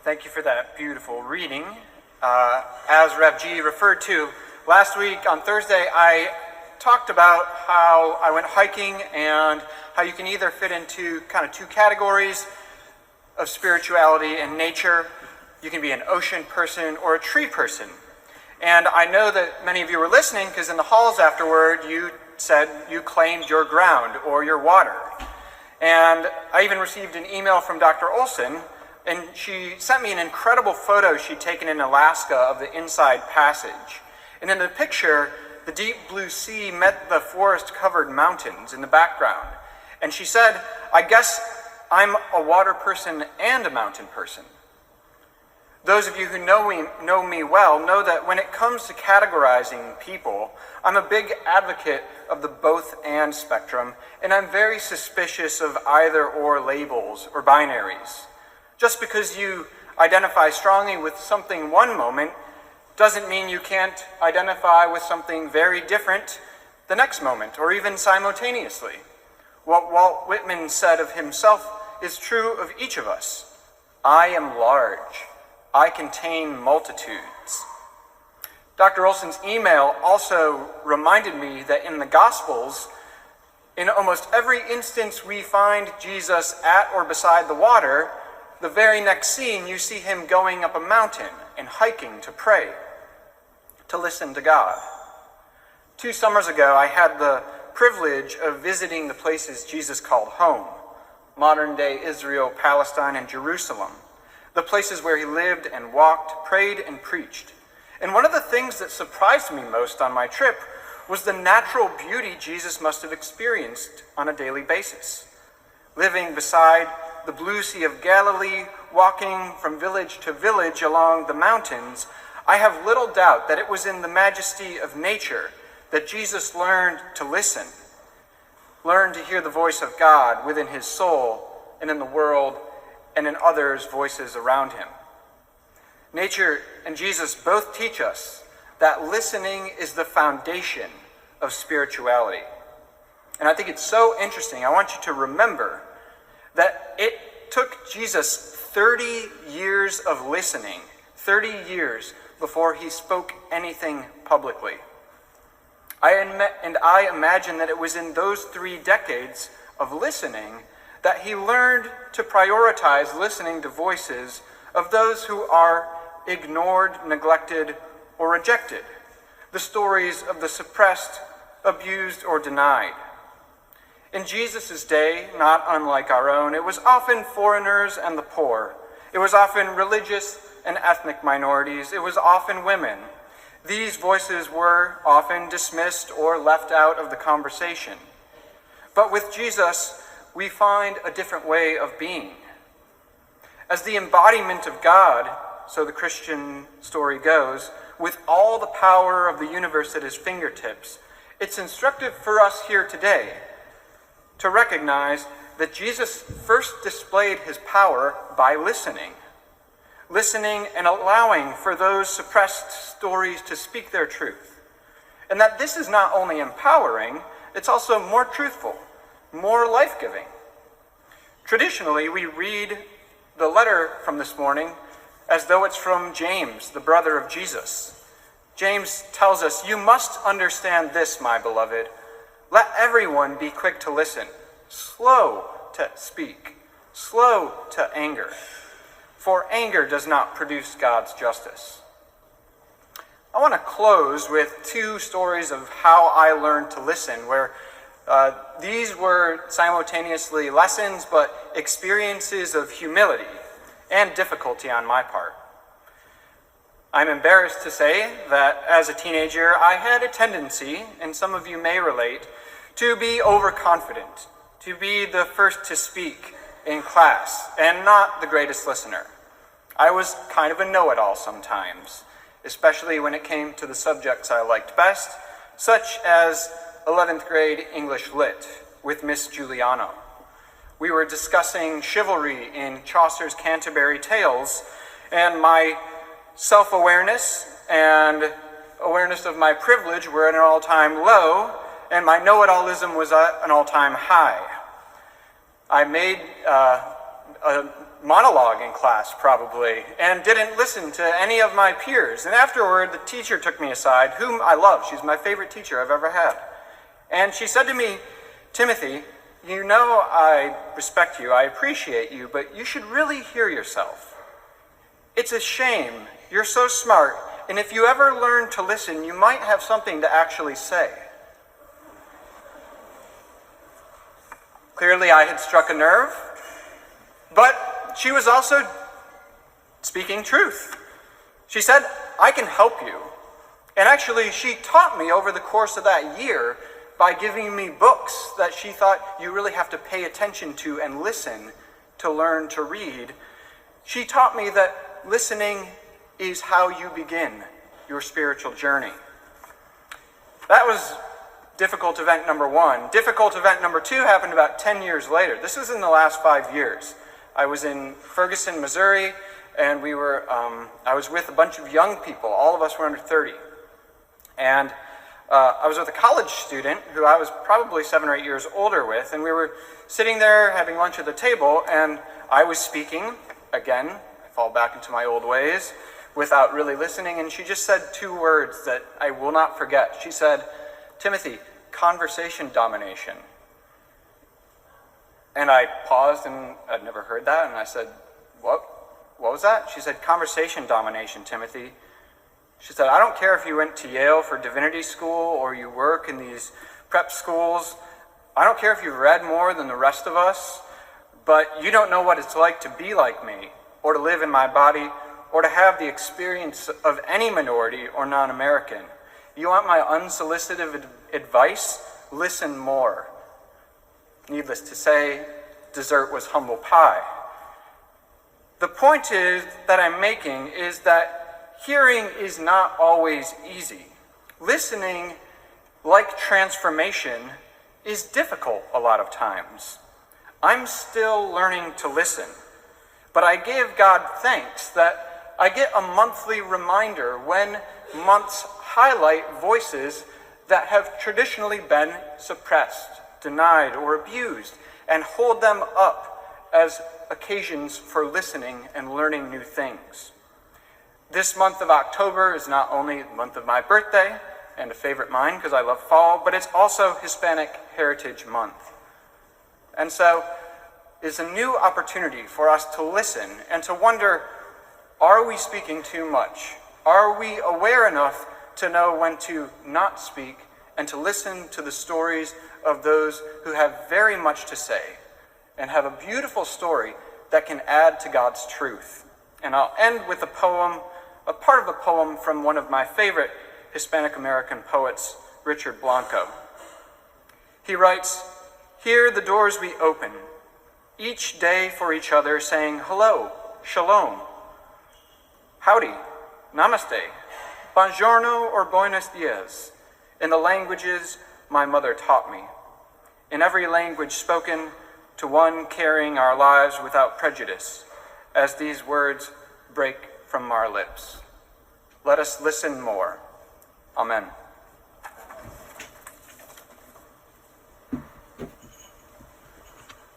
Thank you for that beautiful reading. As Rev G referred to, last week on Thursday, I talked about how I went hiking and how you can either fit into kind of two categories of spirituality and nature. You can be an ocean person or a tree person. And I know that many of you were listening because in the halls afterward, you said you claimed your ground or your water. And I even received an email from Dr. Olson, and she sent me an incredible photo she'd taken in Alaska of the Inside Passage. And in the picture, the deep blue sea met the forest-covered mountains in the background. And she said, I guess I'm a water person and a mountain person. Those of you who know me well know that when it comes to categorizing people, I'm a big advocate of the both and spectrum, and I'm very suspicious of either or labels or binaries. Just because you identify strongly with something one moment doesn't mean you can't identify with something very different the next moment, or even simultaneously. What Walt Whitman said of himself is true of each of us. I am large. I contain multitudes. Dr. Olson's email also reminded me that in the Gospels, in almost every instance we find Jesus at or beside the water, the very next scene you see him going up a mountain and hiking to pray, to listen to God. 2 summers ago, I had the privilege of visiting the places Jesus called home, modern-day Israel, Palestine, and Jerusalem, the places where he lived and walked, prayed, and preached. And one of the things that surprised me most on my trip was the natural beauty Jesus must have experienced on a daily basis. Living beside the blue Sea of Galilee, walking from village to village along the mountains, I have little doubt that it was in the majesty of nature that Jesus learned to listen, learned to hear the voice of God within his soul and in the world and in others' voices around him. Nature and Jesus both teach us that listening is the foundation of spirituality. And I think it's so interesting. I want you to remember that it took Jesus 30 years of listening, 30 years before he spoke anything publicly. I imagine that it was in those 3 decades of listening that he learned to prioritize listening to voices of those who are ignored, neglected, or rejected, the stories of the suppressed, abused, or denied. In Jesus' day, not unlike our own, it was often foreigners and the poor. It was often religious and ethnic minorities. It was often women. These voices were often dismissed or left out of the conversation. But with Jesus, we find a different way of being. As the embodiment of God, so the Christian story goes, with all the power of the universe at his fingertips, it's instructive for us here today to recognize that Jesus first displayed his power by listening and allowing for those suppressed stories to speak their truth. And that this is not only empowering, it's also more truthful, more life-giving. Traditionally, we read the letter from this morning as though it's from James, the brother of Jesus. James tells us, "You must understand this, my beloved. Let everyone be quick to listen, slow to speak, slow to anger. For anger does not produce God's justice." I want to close with 2 stories of how I learned to listen, where these were simultaneously lessons, but experiences of humility and difficulty on my part. I'm embarrassed to say that as a teenager, I had a tendency, and some of you may relate, to be overconfident, to be the first to speak in class, and not the greatest listener. I was kind of a know-it-all sometimes, especially when it came to the subjects I liked best, such as 11th grade English Lit with Miss Giuliano. We were discussing chivalry in Chaucer's Canterbury Tales, and my self-awareness and awareness of my privilege were at an all-time low, and my know-it-allism was at an all-time high. I made a monologue in class probably, and didn't listen to any of my peers. And afterward, the teacher took me aside, whom I love. She's my favorite teacher I've ever had. And she said to me, "Timothy, you know I respect you, I appreciate you, but you should really hear yourself. It's a shame. You're so smart, and if you ever learn to listen, you might have something to actually say." Clearly, I had struck a nerve, but she was also speaking truth. She said, "I can help you." And actually, she taught me over the course of that year by giving me books that she thought you really have to pay attention to and listen to learn to read. She taught me that listening is how you begin your spiritual journey. That was difficult event number one. Difficult event number two happened about 10 years later. This was in the last 5 years. I was in Ferguson, Missouri, and I was with a bunch of young people. All of us were under 30. And I was with a college student who I was probably 7 or 8 years older with, and we were sitting there having lunch at the table, and I was speaking. Again, I fall back into my old ways without really listening, and she just said 2 words that I will not forget. She said, "Timothy, conversation domination." And I paused, and I'd never heard that, and I said, What was that?" She said, "Conversation domination, Timothy." She said, "I don't care if you went to Yale for divinity school or you work in these prep schools. I don't care if you've read more than the rest of us, but you don't know what it's like to be like me, or to live in my body, or to have the experience of any minority or non-American. You want my unsolicited advice? Listen more." Needless to say, dessert was humble pie. The point that I'm making is that hearing is not always easy. Listening, like transformation, is difficult a lot of times. I'm still learning to listen, but I give God thanks that I get a monthly reminder when months highlight voices that have traditionally been suppressed, denied, or abused, and hold them up as occasions for listening and learning new things. This month of October is not only the month of my birthday and a favorite mine because I love fall, but it's also Hispanic Heritage Month. And so it's a new opportunity for us to listen and to wonder, are we speaking too much? Are we aware enough to know when to not speak and to listen to the stories of those who have very much to say and have a beautiful story that can add to God's truth? And I'll end with a part of a poem from one of my favorite Hispanic American poets, Richard Blanco. He writes, "Here the doors we open, each day for each other, saying hello, shalom, howdy, namaste, buongiorno or buenos dias, in the languages my mother taught me, in every language spoken to one carrying our lives without prejudice, as these words break from our lips. Let us listen more. Amen."